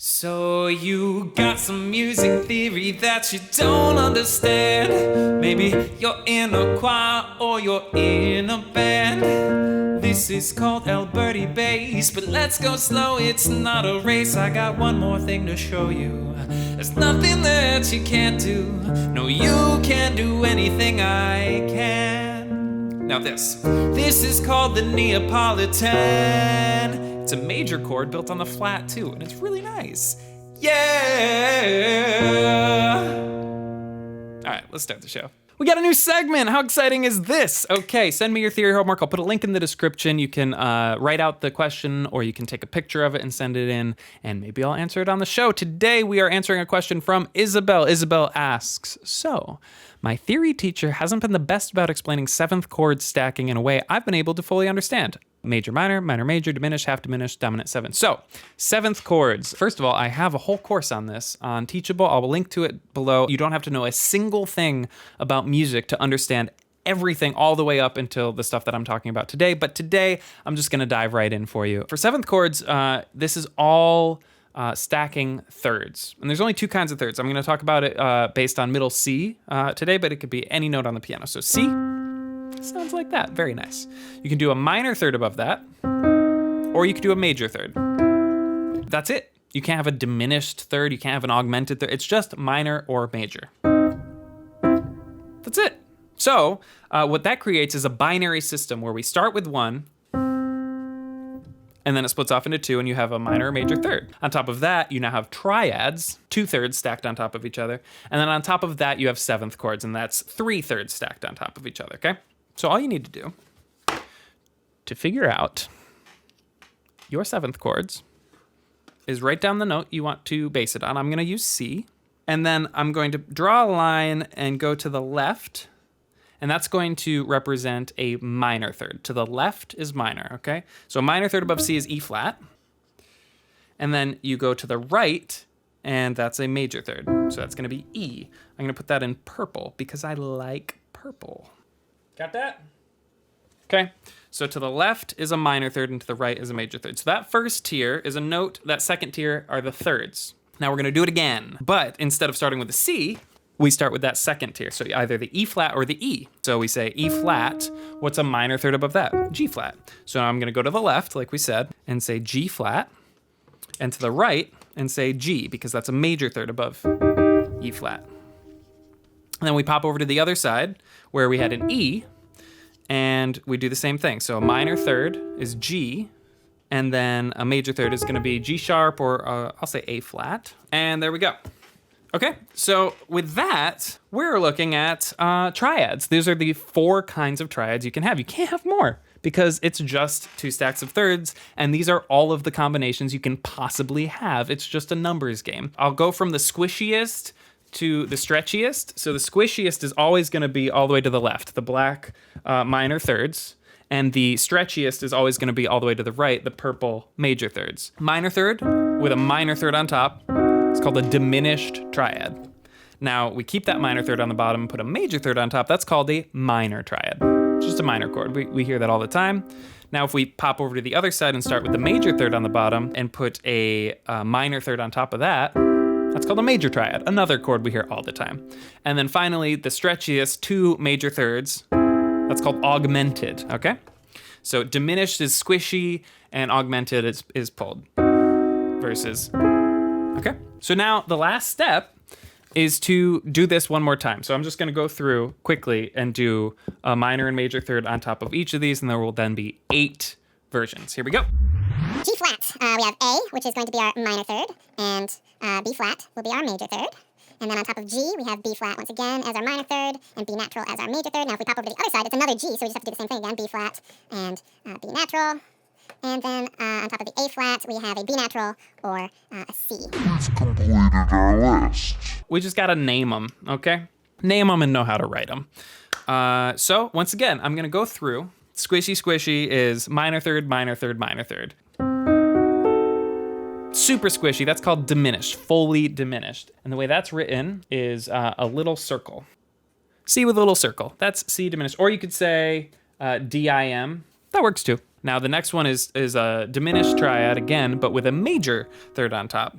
So you got some music theory that you don't understand. Maybe you're in a choir or you're in a band. This is called Alberti bass, but let's go slow, it's not a race. I got one more thing to show you. There's nothing that you can't do. No, you can do anything I can. Now this is called the Neapolitan. It's a major chord built on the flat too, and it's really nice. Yeah! All right, let's start the show. We got a new segment. How exciting is this? Okay, send me your theory homework. I'll put a link in the description. You can write out the question, or you can take a picture of it and send it in, and maybe I'll answer it on the show. Today, we are answering a question from Isabel. Isabel asks, so, my theory teacher hasn't been the best about explaining 7th chord stacking in a way I've been able to fully understand. Major, minor, minor, major, diminished, half diminished, dominant 7. So, 7th chords. First of all, I have a whole course on this on Teachable. I'll link to it below. You don't have to know a single thing about music to understand everything all the way up until the stuff that I'm talking about today. But today, I'm just gonna dive right in for you. For 7th chords, this is all stacking thirds. And there's only two kinds of thirds. I'm gonna talk about it based on middle C today, but it could be any note on the piano. So C, sounds like that, very nice. You can do a minor third above that, or you could do a major third. That's it. You can't have a diminished third, you can't have an augmented third. It's just minor or major. That's it. So what that creates is a binary system where we start with one, and then it splits off into two, and you have a minor or major third. On top of that, you now have triads, 2 thirds stacked on top of each other. And then on top of that, you have 7th chords, and that's 3 thirds stacked on top of each other, okay? So all you need to do to figure out your 7th chords is write down the note you want to base it on. I'm gonna use C, and then I'm going to draw a line and go to the left, and that's going to represent a minor third. To the left is minor, okay? So a minor third above C is E flat, and then you go to the right, and that's a major third. So that's gonna be E. I'm gonna put that in purple because I like purple. Got that? Okay, so to the left is a minor third and to the right is a major third. So that first tier is a note, that second tier are the thirds. Now we're gonna do it again, but instead of starting with the C, we start with that second tier. So either the E flat or the E. So we say E flat, what's a minor third above that? G flat. So now I'm gonna go to the left, like we said, and say G flat, and to the right, and say G, because that's a major third above E flat. And then we pop over to the other side where we had an E, and we do the same thing. So a minor third is G, and then a major third is gonna be G sharp, or I'll say A flat. And there we go. Okay, so with that, we're looking at triads. These are the 4 kinds of triads you can have. You can't have more because it's just 2 stacks of thirds, and these are all of the combinations you can possibly have. It's just a numbers game. I'll go from the squishiest to the stretchiest. So the squishiest is always gonna be all the way to the left, the black minor thirds, and the stretchiest is always gonna be all the way to the right, the purple major thirds. Minor third with a minor third on top, it's called a diminished triad. Now we keep that minor third on the bottom, put a major third on top, that's called a minor triad. It's just a minor chord, we hear that all the time. Now if we pop over to the other side and start with the major third on the bottom and put a minor third on top of that, that's called a major triad, another chord we hear all the time. And then finally, the stretchiest 2 major thirds, that's called augmented, okay? So diminished is squishy and augmented is pulled versus, okay? So now the last step is to do this one more time. So I'm just gonna go through quickly and do a minor and major third on top of each of these, and there will then be 8 versions. Here we go. G flat, we have A, which is going to be our minor third, and B flat will be our major third. And then on top of G, we have B flat once again as our minor third, and B natural as our major third. Now if we pop over to the other side, it's another G, so we just have to do the same thing again, B flat and B natural. And then on top of the A flat, we have a B natural or a C. We've completed our list. We just gotta name them, okay? Name them and know how to write them. So once again, I'm gonna go through. Squishy squishy is minor third, minor third, minor third. Super squishy, that's called diminished, fully diminished. And the way that's written is a little circle. C with a little circle, that's C diminished. Or you could say DIM, that works too. Now the next one is a diminished triad again, but with a major third on top.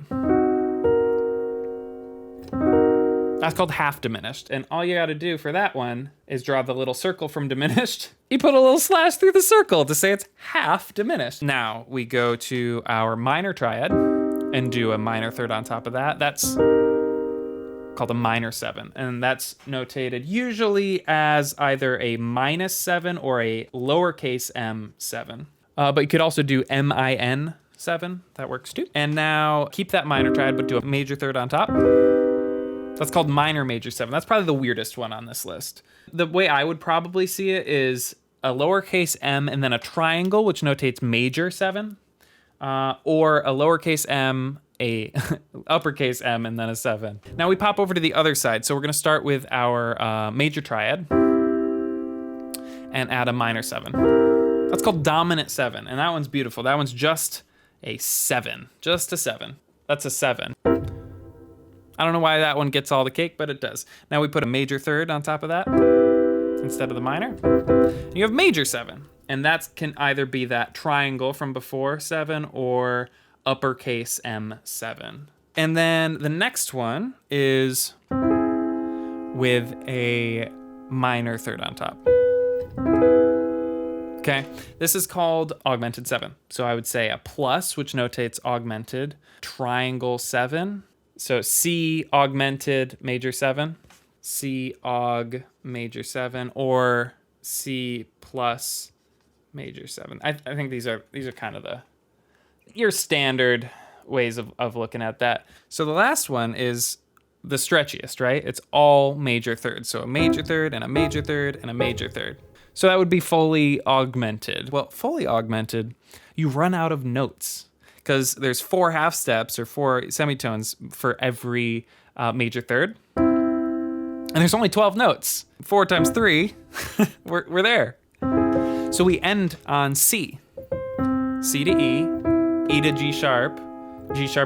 That's called half diminished. And all you got to do for that one is draw the little circle from diminished. You put a little slash through the circle to say it's half diminished. Now we go to our minor triad and do a minor third on top of that. That's called a minor 7. And that's notated usually as either a -7 or a lowercase m7. But you could also do min7. That works too. And now keep that minor triad, but do a major third on top. That's called minor major 7. That's probably the weirdest one on this list. The way I would probably see it is a lowercase m and then a triangle, which notates major 7, or a lowercase m, a uppercase m, and then a 7. Now we pop over to the other side. So we're going to start with our major triad and add a minor 7. That's called dominant 7, and that one's beautiful. That one's just a 7. Just a 7. That's a 7. I don't know why that one gets all the cake, but it does. Now we put a major third on top of that instead of the minor. You have major 7, and that can either be that triangle from before 7 or uppercase M7. And then the next one is with a minor third on top. Okay, this is called Augmented 7. So I would say a plus, which notates augmented, triangle 7. So C augmented major 7, C aug major 7, or C plus major 7. I think these are kind of your standard ways of looking at that. So the last one is the stretchiest, right? It's all major thirds. So a major third and a major third and a major third. So that would be fully augmented. Well, fully augmented, you run out of notes, because there's 4 half steps or 4 semitones for every major third. And there's only 12 notes. 4 times 3, we're there. So we end on C. C to E, E to G sharp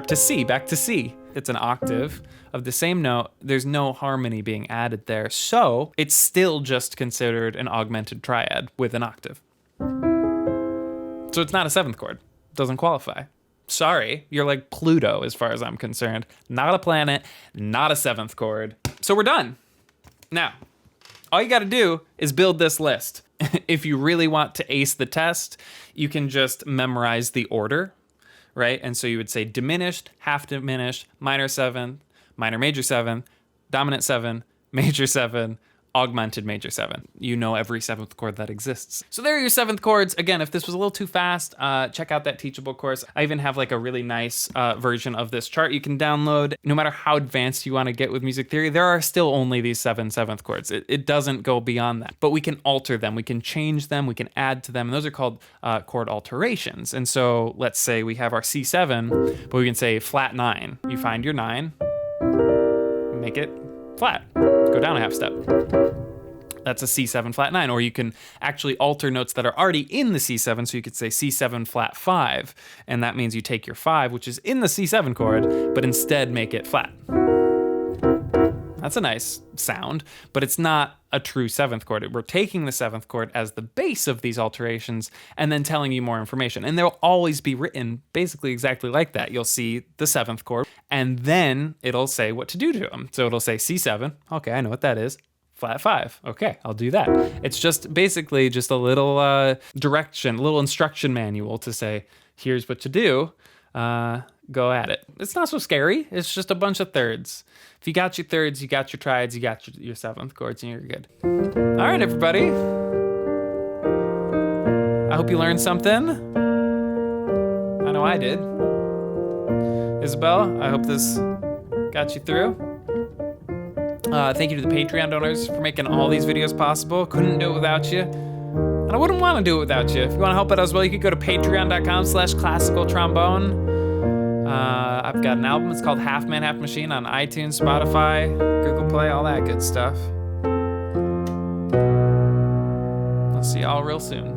to C, back to C. It's an octave of the same note. There's no harmony being added there. So it's still just considered an augmented triad with an octave. So it's not a 7th chord. Doesn't qualify. Sorry, you're like Pluto as far as I'm concerned. Not a planet, not a 7th chord. So we're done. Now, all you got to do is build this list. If you really want to ace the test, you can just memorize the order, right? And so you would say diminished, half diminished, minor 7, minor major 7, dominant 7, major 7, augmented major 7. You know every 7th chord that exists. So there are your 7th chords. Again, if this was a little too fast, check out that Teachable course. I even have like a really nice version of this chart you can download. No matter how advanced you want to get with music theory, there are still only these 7 7th chords. It doesn't go beyond that. But we can alter them, we can change them, we can add to them, and those are called chord alterations. And so let's say we have our C7, but we can say flat 9. You find your 9, make it flat. Go down a half step. That's a C7 flat 9. Or you can actually alter notes that are already in the C7. So you could say C7 flat 5. And that means you take your 5, which is in the C7 chord, but instead make it flat. That's a nice sound, but it's not a true 7th chord. We're taking the 7th chord as the base of these alterations and then telling you more information. And they'll always be written basically exactly like that. You'll see the 7th chord, and then it'll say what to do to them. So it'll say C7. Okay, I know what that is. Flat 5. Okay, I'll do that. It's just basically just a little direction, a little instruction manual to say, here's what to do. Go at it. It's not so scary. It's just a bunch of thirds. If you got your thirds, you got your triads, you got your 7th chords, and you're good. All right, everybody. I hope you learned something. I know I did. Isabel, I hope this got you through. Thank you to the Patreon donors for making all these videos possible. Couldn't do it without you. And I wouldn't want to do it without you. If you want to help out as well, you could go to patreon.com/classicaltrombone. I've got an album. It's called Half Man, Half Machine on iTunes, Spotify, Google Play, all that good stuff. I'll see y'all real soon.